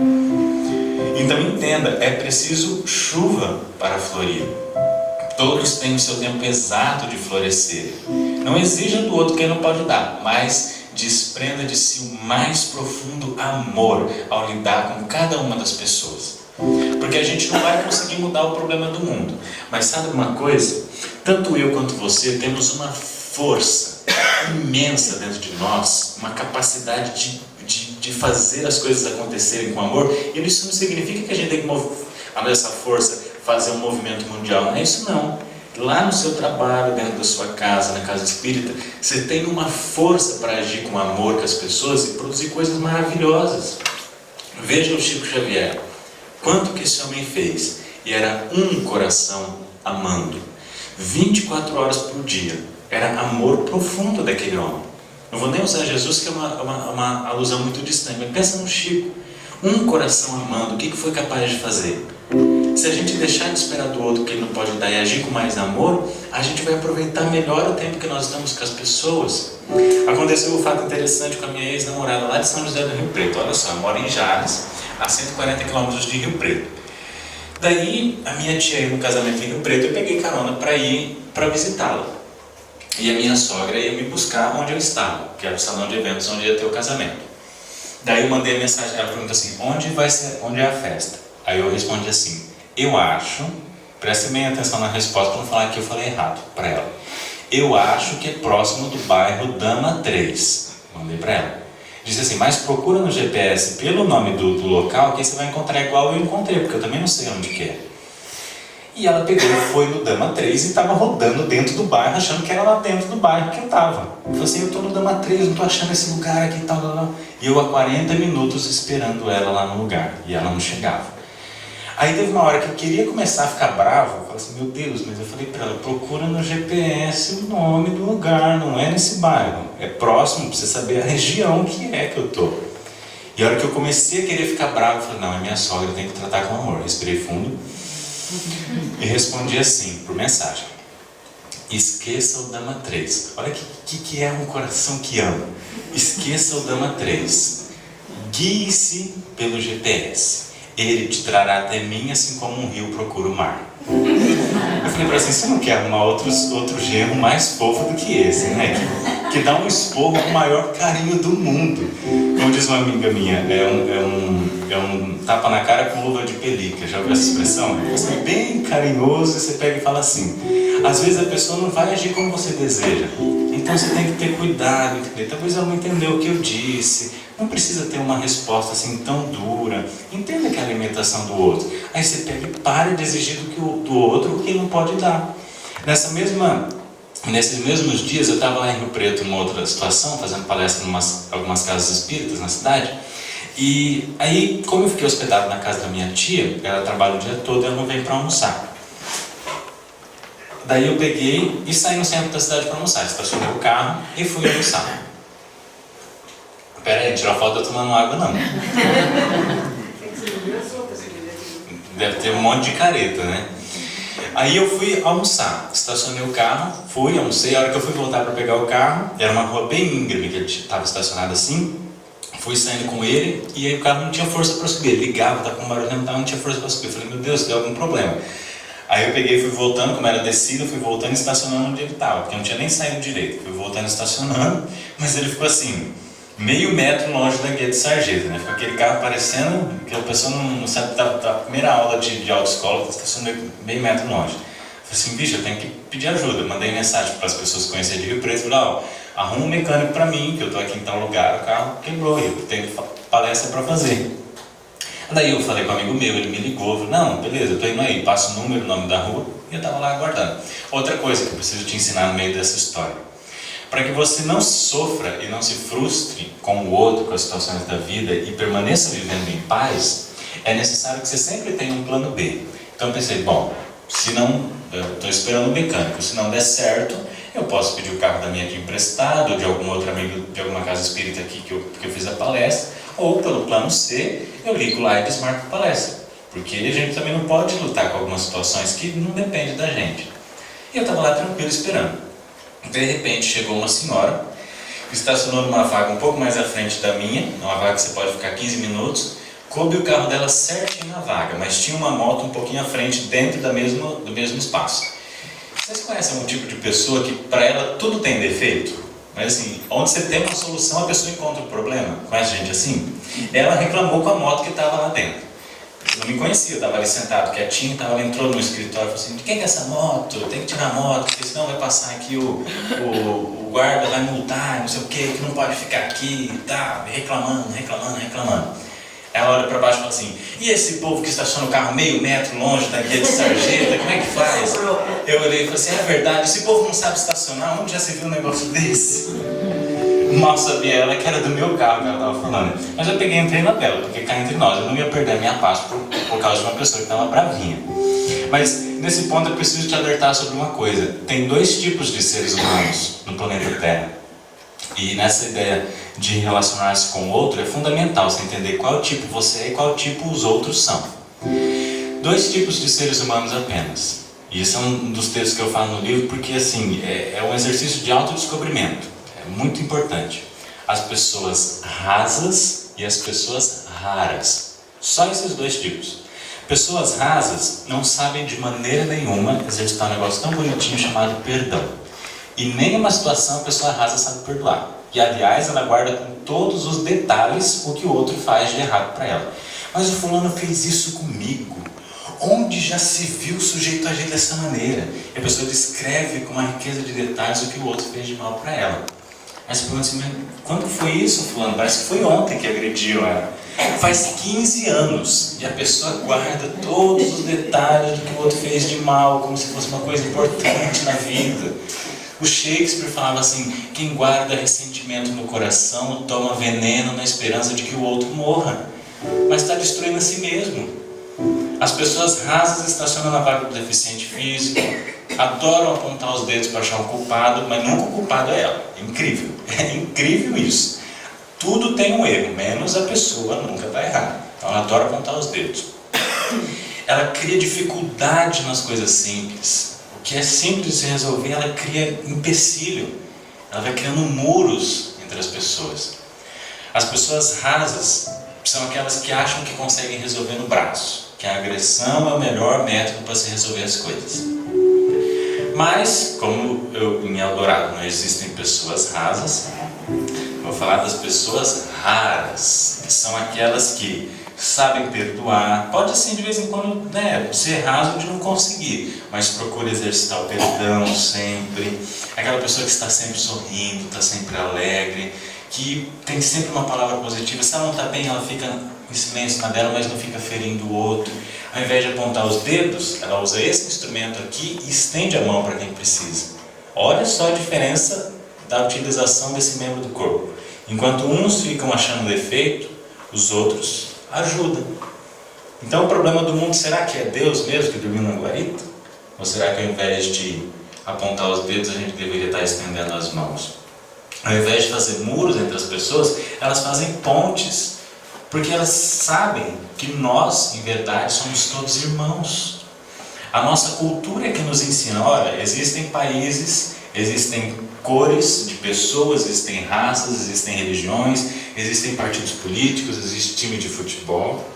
Então entenda, é preciso chuva para florir. Todos têm o seu tempo exato de florescer. Não exija do outro quem não pode dar, mas desprenda de si o mais profundo amor ao lidar com cada uma das pessoas. Porque a gente não vai conseguir mudar o problema do mundo. Mas sabe uma coisa? Tanto eu quanto você temos uma força imensa dentro de nós, uma capacidade de fazer as coisas acontecerem com amor. E isso não significa que a gente tem que, a nossa força, fazer um movimento mundial. Não é isso não. Lá no seu trabalho, dentro da sua casa, na casa espírita, você tem uma força para agir com amor com as pessoas e produzir coisas maravilhosas. Veja o Chico Xavier. Quanto que esse homem fez? E era um coração amando. 24 horas por dia. Era amor profundo daquele homem. Não vou nem usar Jesus, que é uma alusão muito distante, mas pensa no Chico. Um coração amando, o que foi capaz de fazer? Se a gente deixar de esperar do outro que ele não pode dar e agir com mais amor, a gente vai aproveitar melhor o tempo que nós estamos com as pessoas. Aconteceu um fato interessante com a minha ex-namorada lá de São José do Rio Preto. Olha só, eu moro em Jales, a 140 quilômetros de Rio Preto. Daí, a minha tia ia no casamento em Rio Preto, eu peguei carona para ir para visitá-la. E a minha sogra ia me buscar onde eu estava, que era o salão de eventos onde ia ter o casamento. Daí eu mandei a mensagem, ela perguntou assim, onde é a festa? Aí eu respondi assim, eu acho, preste bem atenção na resposta para não falar que eu falei errado para ela. Eu acho que é próximo do bairro Dama 3. Mandei para ela. Disse assim, mas procura no GPS pelo nome do local, que aí você vai encontrar igual eu encontrei, porque eu também não sei onde que é. E ela pegou e foi no Dama 3 e estava rodando dentro do bairro, achando que era lá dentro do bairro que eu estava. Falei assim, eu estou no Dama 3, não estou achando esse lugar aqui e tal. E eu há 40 minutos esperando ela lá no lugar, e ela não chegava. Aí teve uma hora que eu queria começar a ficar bravo, eu falei assim, meu Deus, mas eu falei para ela, procura no GPS o nome do lugar, não é nesse bairro, é próximo para você saber a região que é que eu tô. E a hora que eu comecei a querer ficar bravo, eu falei, não, é minha sogra, eu tenho que tratar com amor. Respirei fundo e respondi assim, por mensagem, esqueça o Dama 3. Olha que é um coração que ama. Esqueça o Dama 3, guie-se pelo GPS. Ele te trará até mim, assim como um rio procura o mar. Eu falei para ela assim, você não quer arrumar outro genro mais fofo do que esse, né? Que dá um esporro com o maior carinho do mundo. Como diz uma amiga minha, é um tapa na cara com luva de pelica. Já ouviu essa expressão? Você é bem carinhoso e você pega e fala assim, às vezes a pessoa não vai agir como você deseja. Então você tem que ter cuidado, entender? Talvez ela não entendeu o que eu disse. Não precisa ter uma resposta assim tão dura. Entenda que é a alimentação do outro. Aí você pega e para de exigir do outro o que ele não pode dar. Nesses mesmos dias eu estava lá em Rio Preto, numa outra situação, fazendo palestra em algumas casas espíritas na cidade. E aí, como eu fiquei hospedado na casa da minha tia, ela trabalha o dia todo e ela não vem para almoçar. Daí eu peguei e saí no centro da cidade para almoçar. Estacionei o carro e fui almoçar. Pera aí, tirar foto eu tomando água não. Deve ter um monte de careta, né? Aí eu fui almoçar, estacionei o carro, fui, almocei. A hora que eu fui voltar para pegar o carro, era uma rua bem íngreme que ele estava estacionado assim. Fui saindo com ele e aí o carro não tinha força para subir. Ele ligava, estava com um barulho, não tinha força para subir. Eu falei, meu Deus, deu algum problema. Aí eu peguei e fui voltando, como era descida, fui voltando e estacionando onde ele estava, porque eu não tinha nem saído direito. Fui voltando e estacionando, mas ele ficou assim, meio metro longe da guia de sarjeta, né? Ficou aquele carro parecendo que a pessoa não sabe, estava na primeira aula de autoescola, estacionando meio metro longe. Eu falei assim, bicho, eu tenho que pedir ajuda. Eu mandei mensagem para as pessoas que conheciam de Rio Preto, falei, ó, arruma um mecânico para mim, que eu estou aqui em tal lugar, o carro quebrou, e eu tenho palestra para fazer. Daí eu falei com um amigo meu, ele me ligou, falou, não, beleza, eu estou indo aí, passa o número, o nome da rua, e eu estava lá aguardando. Outra coisa que eu preciso te ensinar no meio dessa história, para que você não sofra e não se frustre com o outro, com as situações da vida e permaneça vivendo em paz, é necessário que você sempre tenha um plano B. Então eu pensei, bom, se não, eu estou esperando o mecânico, se não der certo, Eu posso pedir o carro da minha aqui emprestado, de algum outro amigo de alguma casa espírita aqui que eu fiz a palestra, ou pelo plano C, eu ligo lá e desmarco a palestra. Porque a gente também não pode lutar com algumas situações que não dependem da gente. E eu estava lá tranquilo esperando. De repente chegou uma senhora, estacionou numa vaga um pouco mais à frente da minha, uma vaga que você pode ficar 15 minutos, coube o carro dela certinho na vaga, mas tinha uma moto um pouquinho à frente dentro do mesmo espaço. Vocês conhecem um tipo de pessoa que para ela tudo tem defeito? Mas assim, onde você tem uma solução a pessoa encontra um problema? Conhece gente assim? Ela reclamou com a moto que estava lá dentro. Não me conhecia, eu estava ali sentado quietinho, ela entrou no escritório e falou assim: de quem é essa moto? Tem que tirar a moto, porque senão vai passar aqui o guarda, vai multar, não sei o que não pode ficar aqui e tá, reclamando. Ela olha para baixo e fala assim: e esse povo que estaciona o carro meio metro longe da guia de sarjeta, como é que faz? Eu olhei e falei assim: é verdade, esse povo não sabe estacionar, onde já se viu um negócio desse? Mal sabia ela que era do meu carro que ela estava falando. Mas eu peguei e entrei na dela, porque cá entre nós eu não ia perder a minha paz por causa de uma pessoa que estava bravinha. Mas nesse ponto eu preciso te alertar sobre uma coisa: tem dois tipos de seres humanos no planeta Terra. E nessa ideia de relacionar-se com o outro é fundamental você entender qual tipo você é e qual tipo os outros são. Dois tipos de seres humanos apenas. E esse é um dos textos que eu falo no livro, porque assim, é um exercício de autodescobrimento. É muito importante. As pessoas rasas e as pessoas raras. Só esses dois tipos. Pessoas rasas não sabem de maneira nenhuma exercitar um negócio tão bonitinho chamado perdão. E nenhuma situação a pessoa rasa sabe perdoar. E aliás, ela guarda com todos os detalhes o que o outro faz de errado para ela. Mas o fulano fez isso comigo. Onde já se viu o sujeito agir dessa maneira? E a pessoa descreve com uma riqueza de detalhes o que o outro fez de mal para ela. Aí você pergunta assim: mas quando foi isso, fulano? Parece que foi ontem que agrediram ela. Faz 15 anos e a pessoa guarda todos os detalhes do que o outro fez de mal, como se fosse uma coisa importante na vida. O Shakespeare falava assim: quem guarda ressentimento no coração toma veneno na esperança de que o outro morra, mas está destruindo a si mesmo. As pessoas rasas estacionam na vaga do deficiente físico, adoram apontar os dedos para achar um culpado, mas nunca o culpado é ela. É incrível isso. Tudo tem um erro, menos a pessoa nunca está errada. Então ela adora apontar os dedos. Ela cria dificuldade nas coisas simples. O que é simples de se resolver, ela cria empecilho. Ela vai criando muros entre as pessoas. As pessoas rasas são aquelas que acham que conseguem resolver no braço, que a agressão é o melhor método para se resolver as coisas. Mas, como em Eldorado não existem pessoas rasas, vou falar das pessoas raras, que são aquelas que sabem perdoar. Pode assim de vez em quando, ser raso de não conseguir, mas procura exercitar o perdão sempre. Aquela pessoa que está sempre sorrindo, está sempre alegre, que tem sempre uma palavra positiva. Se ela não está bem, ela fica em silêncio na dela, mas não fica ferindo o outro. Ao invés de apontar os dedos, ela usa esse instrumento aqui e estende a mão para quem precisa. Olha só a diferença da utilização desse membro do corpo. Enquanto uns ficam achando defeito, os outros ajudam. Então o problema do mundo, será que é Deus mesmo que dormiu na guarita? Ou será que ao invés de apontar os dedos, a gente deveria estar estendendo as mãos? Ao invés de fazer muros entre as pessoas, elas fazem pontes, porque elas sabem que nós, em verdade, somos todos irmãos. A nossa cultura é que nos ensina: olha, existem países, existem cores de pessoas, existem raças, existem religiões, existem partidos políticos, existe time de futebol.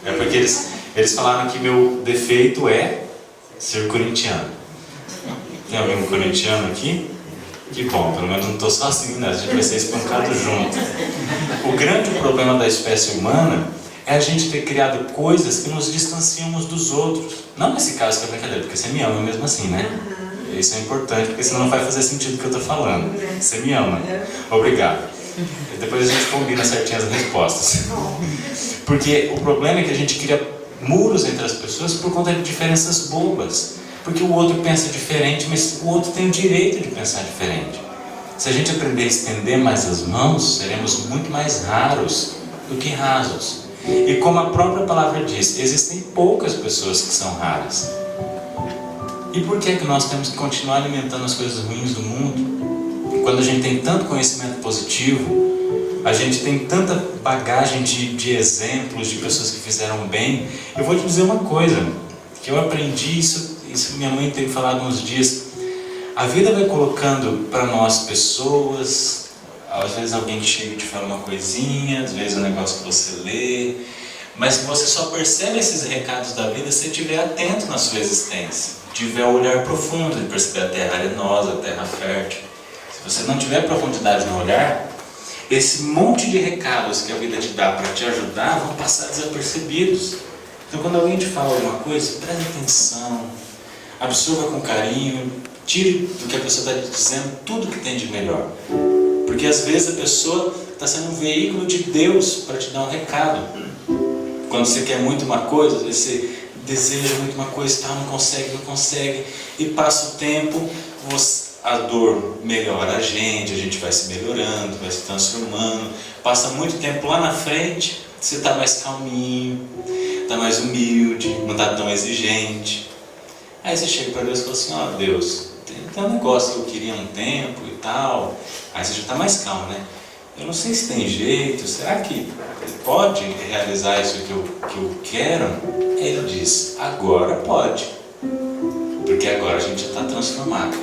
É porque eles falaram que meu defeito é ser corintiano. Tem alguém corintiano aqui? Que bom, pelo menos não estou sozinho, né? A gente vai ser espancado junto. O grande problema da espécie humana é a gente ter criado coisas que nos distanciam uns dos outros. Não nesse caso que é brincadeira, porque você me ama mesmo assim, né? Isso é importante, porque senão não vai fazer sentido o que eu estou falando. Você me ama. Obrigado. Depois a gente combina certinho as respostas. Porque o problema é que a gente cria muros entre as pessoas por conta de diferenças bobas. Porque o outro pensa diferente, mas o outro tem o direito de pensar diferente. Se a gente aprender a estender mais as mãos, seremos muito mais raros do que rasos. E como a própria palavra diz, existem poucas pessoas que são raras. E por que é que nós temos que continuar alimentando as coisas ruins do mundo? Quando a gente tem tanto conhecimento positivo, a gente tem tanta bagagem de exemplos de pessoas que fizeram bem. Eu vou te dizer uma coisa, que eu aprendi isso minha mãe tem falado uns dias. A vida vai colocando para nós pessoas, às vezes alguém que chega e te fala uma coisinha, às vezes um negócio que você lê, mas que você só percebe esses recados da vida se você estiver atento na sua existência, tiver um olhar profundo de perceber a terra arenosa, a terra fértil. Se você não tiver profundidade no olhar, esse monte de recados que a vida te dá para te ajudar vão passar desapercebidos. Então quando alguém te fala alguma coisa, preste atenção, absorva com carinho, tire do que a pessoa está te dizendo tudo que tem de melhor. Porque às vezes a pessoa está sendo um veículo de Deus para te dar um recado. Quando você quer muito uma coisa, às vezes você deseja muito uma coisa e tal, não consegue, e passa o tempo, a dor melhora a gente vai se melhorando, vai se transformando, passa muito tempo lá na frente, você está mais calminho, está mais humilde, não está tão exigente. Aí você chega para Deus e fala assim, ó Deus, tem um negócio que eu queria há um tempo e tal. Aí você já está mais calmo, né? Eu não sei se tem jeito, será que pode realizar isso que eu quero? Ele diz, agora pode, porque agora a gente já está transformado.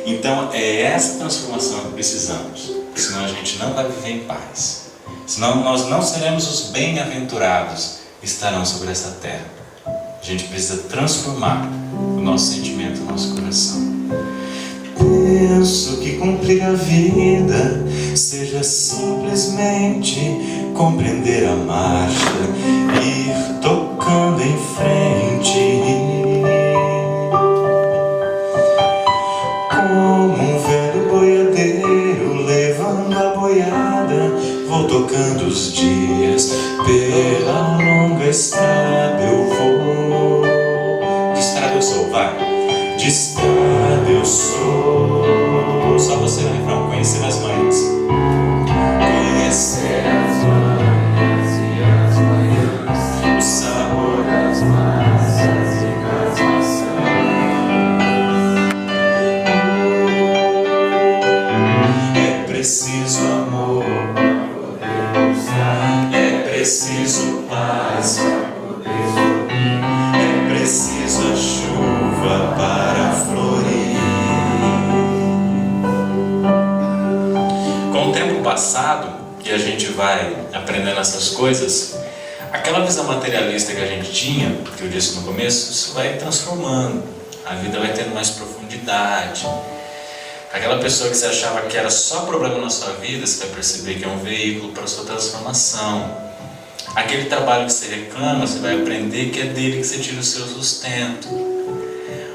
Então é essa transformação que precisamos, senão a gente não vai viver em paz. Senão nós não seremos os bem-aventurados que estarão sobre essa terra. A gente precisa transformar o nosso sentimento, o nosso coração. Penso que cumprir a vida seja simplesmente compreender a marcha, ir tocando em frente. Como um velho boiadeiro levando a boiada, vou tocando os dias pela longa estrada eu vou. De estrada eu sou, vai. De estrada eu sou. Só você no refrão, conhecer as manhas. Conhecer as manhas e as manhãs, o sabor das massas e das maçãs. É preciso amor para poder usar. É preciso paz para poder sorrir. É preciso a chuva para florir. Com o tempo passado, que a gente vai aprendendo essas coisas, aquela visão materialista que a gente tinha, que eu disse no começo, isso vai transformando. A vida vai tendo mais profundidade. Aquela pessoa que você achava que era só problema na sua vida, você vai perceber que é um veículo para a sua transformação. Aquele trabalho que você reclama, você vai aprender que é dele que você tira o seu sustento.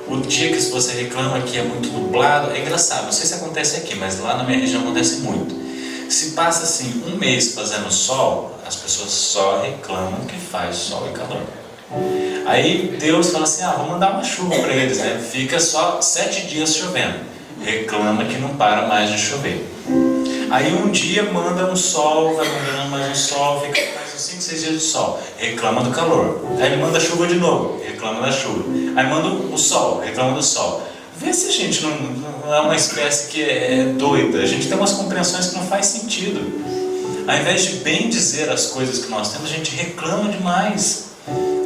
O dia que você reclama que é muito nublado, é engraçado, não sei se acontece aqui, mas lá na minha região acontece muito. Se passa assim um mês fazendo sol, as pessoas só reclamam que faz sol e calor. Aí Deus fala assim, vamos mandar uma chuva para eles, né? Fica só 7 dias chovendo, reclama que não para mais de chover. Aí um dia manda um sol, vai mandando mais um sol, fica mais uns 5, 6 dias de sol, reclama do calor. Aí ele manda chuva de novo, reclama da chuva. Aí manda o sol, reclama do sol. Vê se a gente não é uma espécie que é doida. A gente tem umas compreensões que não faz sentido. Ao invés de bem dizer as coisas que nós temos, a gente reclama demais.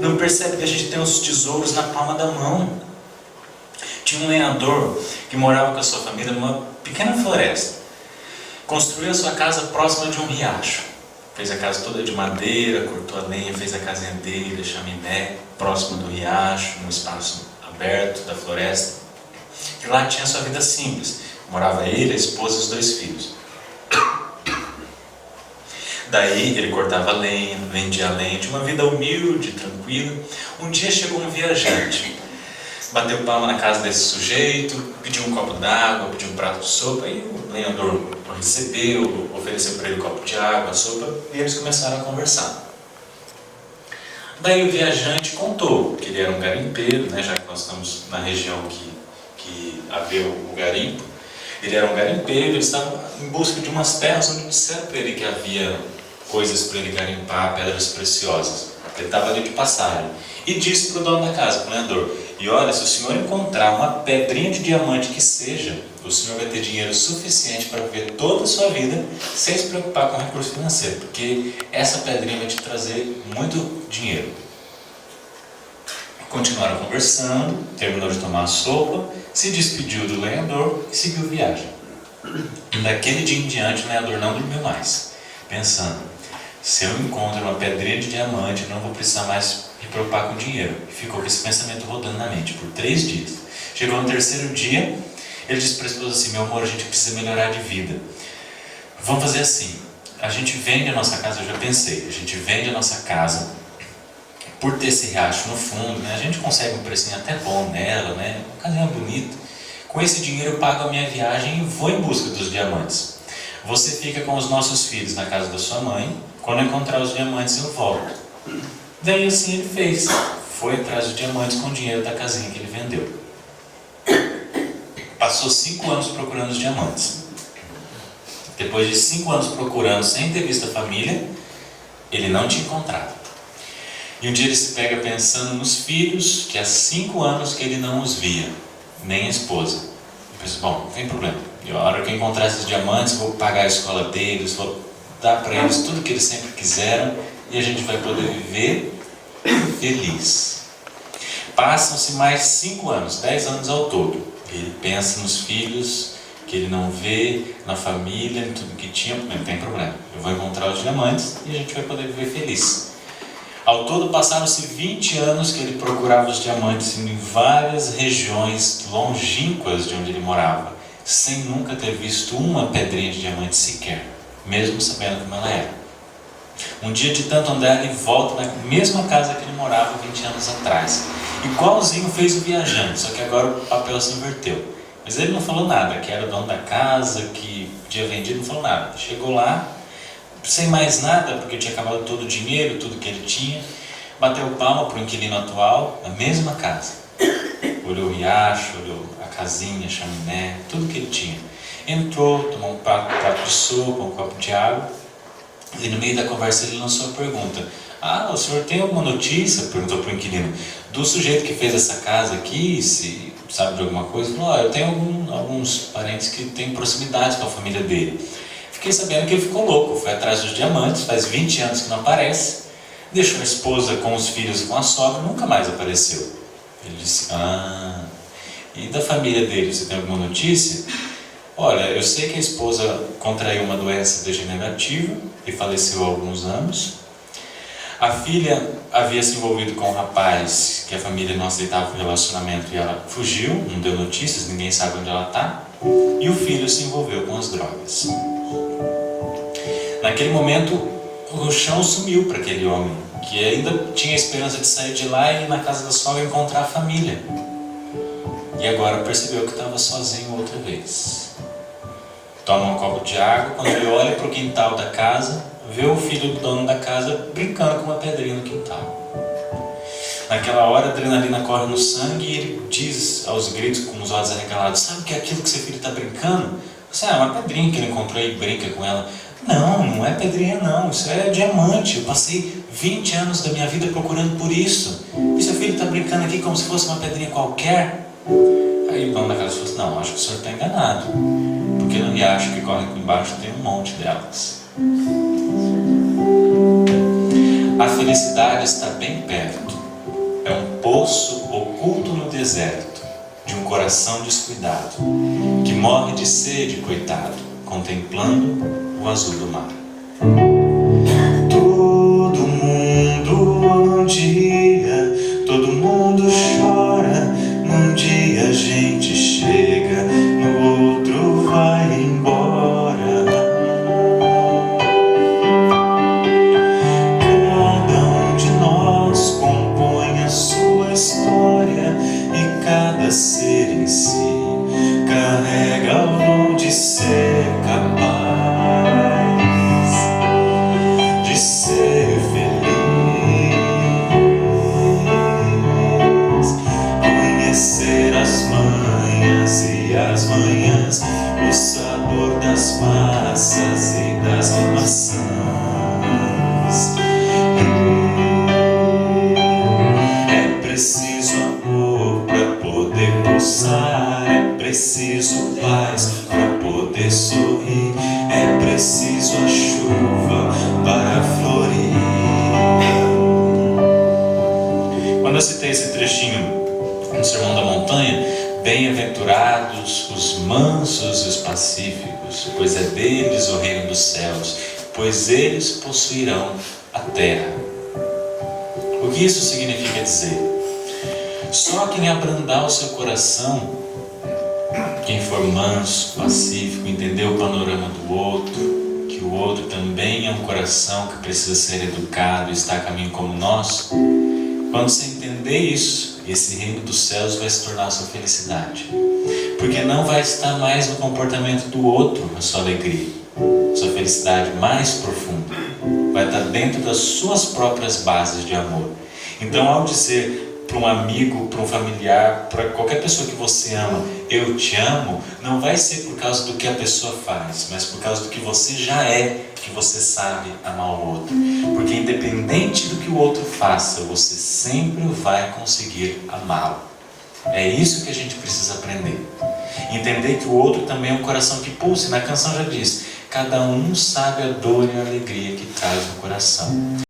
Não percebe que a gente tem os tesouros na palma da mão. Tinha um lenhador que morava com a sua família numa pequena floresta. Construiu a sua casa próxima de um riacho. Fez a casa toda de madeira, cortou a lenha, fez a casinha dele, a chaminé, próximo do riacho, num espaço aberto da floresta. E lá tinha a sua vida simples. Morava ele, a esposa e os 2 filhos. Daí ele cortava lenha, vendia lenha, tinha uma vida humilde, tranquila. Um dia chegou um viajante. Bateu palma na casa desse sujeito, pediu um copo d'água, pediu um prato de sopa, e o lenhador o recebeu, ofereceu para ele um copo de água, sopa, e eles começaram a conversar. Daí o viajante contou que ele era um garimpeiro, né, já que nós estamos na região que havia o garimpo. Ele era um garimpeiro, ele estava em busca de umas terras onde disseram para ele que havia coisas para ele garimpar, pedras preciosas. Ele estava ali de passagem. E disse para o dono da casa, para o lenhador, E olha, se o senhor encontrar uma pedrinha de diamante que seja, o senhor vai ter dinheiro suficiente para viver toda a sua vida sem se preocupar com o recurso financeiro, porque essa pedrinha vai te trazer muito dinheiro. Continuaram conversando, terminou de tomar a sopa, se despediu do lenhador e seguiu viagem. Daquele dia em diante, o lenhador não dormiu mais, pensando: se eu encontro uma pedrinha de diamante, eu não vou precisar mais me preocupar com dinheiro. E ficou com esse pensamento rodando na mente por 3 dias. Chegou no terceiro dia, ele disse para a esposa assim: meu amor, a gente precisa melhorar de vida. Vamos fazer assim, a gente vende a nossa casa, eu já pensei, a gente vende a nossa casa, por ter esse riacho no fundo, né, a gente consegue um precinho até bom nela, né, uma casinha bonita. Com esse dinheiro eu pago a minha viagem e vou em busca dos diamantes. Você fica com os nossos filhos na casa da sua mãe, quando eu encontrar os diamantes eu volto. Daí assim ele fez, foi atrás dos diamantes com o dinheiro da casinha que ele vendeu. Passou 5 anos procurando os diamantes. Depois de 5 anos procurando sem ter visto a família, ele não tinha encontrado. E um dia ele se pega pensando nos filhos, que há 5 anos que ele não os via, nem a esposa. Ele pensa: bom, não tem problema, e a hora que eu encontrar esses diamantes, vou pagar a escola deles, vou dar para eles tudo que eles sempre quiseram, e a gente vai poder viver feliz. Passam-se mais 5 anos, 10 anos ao todo. Ele pensa nos filhos que ele não vê, na família, em tudo que tinha. Não tem problema, eu vou encontrar os diamantes e a gente vai poder viver feliz. Ao todo passaram-se 20 anos que ele procurava os diamantes em várias regiões longínquas de onde ele morava, sem nunca ter visto uma pedrinha de diamante sequer, mesmo sabendo como ela era. Um dia, de tanto andar, ele volta na mesma casa que ele morava 20 anos atrás. Igualzinho fez o viajante, só que agora o papel se inverteu. Mas ele não falou nada, que era o dono da casa, que tinha vendido, não falou nada. Chegou lá, sem mais nada, porque tinha acabado todo o dinheiro, tudo que ele tinha, bateu palma para o inquilino atual, na mesma casa. Olhou o riacho, olhou a casinha, a chaminé, tudo que ele tinha. Entrou, tomou um prato de sopa, um copo de água, e no meio da conversa ele lançou a pergunta: o senhor tem alguma notícia, perguntou para o inquilino, do sujeito que fez essa casa aqui, se sabe de alguma coisa? Ele falou: eu tenho alguns parentes que têm proximidade com a família dele. Fiquei sabendo que ele ficou louco, foi atrás dos diamantes, faz 20 anos que não aparece, deixou a esposa com os filhos e com a sogra, nunca mais apareceu. Ele disse: e da família dele, você tem alguma notícia? Olha, eu sei que a esposa contraiu uma doença degenerativa e faleceu há alguns anos. A filha havia se envolvido com um rapaz que a família não aceitava o relacionamento e ela fugiu, não deu notícias, ninguém sabe onde ela está. E o filho se envolveu com as drogas. Naquele momento, o chão sumiu para aquele homem, que ainda tinha a esperança de sair de lá e ir na casa da sogra encontrar a família. E agora percebeu que estava sozinho outra vez. Toma um copo de água, quando ele olha para o quintal da casa, vê o filho do dono da casa brincando com uma pedrinha no quintal. Naquela hora a adrenalina corre no sangue e ele diz aos gritos, com os olhos arregalados: sabe o que é aquilo que seu filho está brincando? Você, é uma pedrinha que ele encontrou e brinca com ela. Não, não é pedrinha não, isso é diamante. Eu passei 20 anos da minha vida procurando por isso. E seu filho está brincando aqui como se fosse uma pedrinha qualquer? Aí o dono da casa falou assim: não, acho que o senhor está enganado, porque no riacho que corre aqui embaixo tem um monte delas. A felicidade está bem perto. É um poço oculto no deserto, de um coração descuidado, que morre de sede, coitado, contemplando o azul do mar. Todo mundo um dia, todo mundo chora. Num dia a gente chega, no outro vai embora. Cada um de nós compõe a sua história e cada ser em si carrega o dom de ser capaz de ser feliz, conhecer as manhas e as manhãs, o sabor das massas e das maçãs. É preciso amor pra preciso a chuva para florir. Quando eu citei esse trechinho no Sermão da Montanha, bem-aventurados os mansos e os pacíficos, pois é deles o reino dos céus, pois eles possuirão a terra. O que isso significa dizer? Só quem abrandar o seu coração, quem for manso, pacífico, entender o panorama do outro, que o outro também é um coração que precisa ser educado e está a caminho como nós, quando você entender isso, esse reino dos céus vai se tornar a sua felicidade. Porque não vai estar mais no comportamento do outro a sua alegria, sua felicidade mais profunda. Vai estar dentro das suas próprias bases de amor. Então, ao dizer para um amigo, para um familiar, para qualquer pessoa que você ama, eu te amo, não vai ser por causa do que a pessoa faz, mas por causa do que você já é, que você sabe amar o outro. Porque independente do que o outro faça, você sempre vai conseguir amá-lo. É isso que a gente precisa aprender. Entender que o outro também é um coração que pulsa. Na canção já diz, cada um sabe a dor e a alegria que traz no coração.